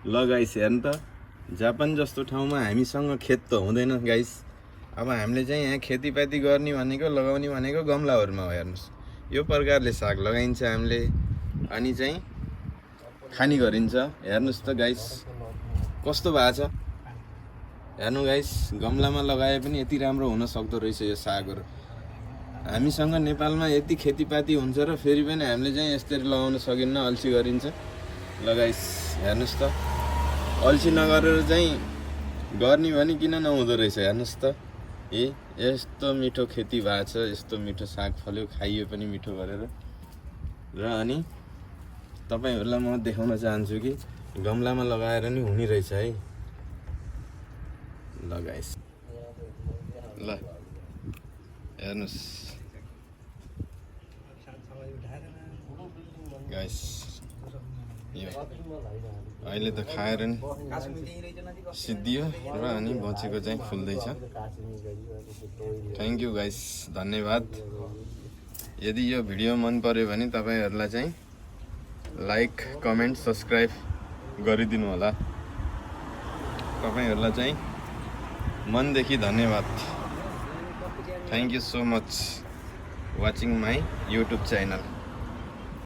ल गाइस हेर्नु त जापान जस्तो ठाउँमा हामीसँग खेत त हुँदैन गाइस। अब हामीले चाहिँ यहाँ खेतीपाती गर्ने भनेको लगाउने भनेको गमलाहरूमा हो। हेर्नुहोस् यो प्रकारले साग लगाइन्छ हामीले अनि चाहिँ खानी गरिन्छ। हेर्नुहोस् त गाइस कस्तो भएको छ। हेर्नु गाइस गमलामा लगाए पनि यति राम्रो हुन सक्दो रहेछ यो सागहरू। हामीसँग नेपालमा यति खेतीपाती हुन्छ र फेरि पनि हामीले चाहिँ यसरी लगाउन सकिन्न, अल्छी गरिन्छ। ल गाइस हेर्नुहोस् त अल्छी नगरेर चाहिँ गर्ने भने किन नहुँदो रहेछ। हेर्नुहोस् त यस्तो मिठो खेती भएको छ, यस्तो मिठो साग फल्यो, खाइयो पनि मिठो गरेर। र अनि तपाईहरुलाई म देखाउन चाहन्छु कि गमलामा लगाएर नि हुने रहेछ है। ल गाइस ल हेर्नुहोस् गाइस अहिले त खाएर नि सिद्धियो र अनि बचेको चाहिँ फुल्दैछ। थ्याङ्क यू गाइस, धन्यवाद। यदि यो भिडियो मन पर्यो भने तपाईहरुलाई चाहिँ लाइक कमेन्ट सब्स्क्राइब गरिदिनु होला। तपाईहरुलाई चाहिँ मनदेखि धन्यवाद। Thank you so much watching my YouTube channel.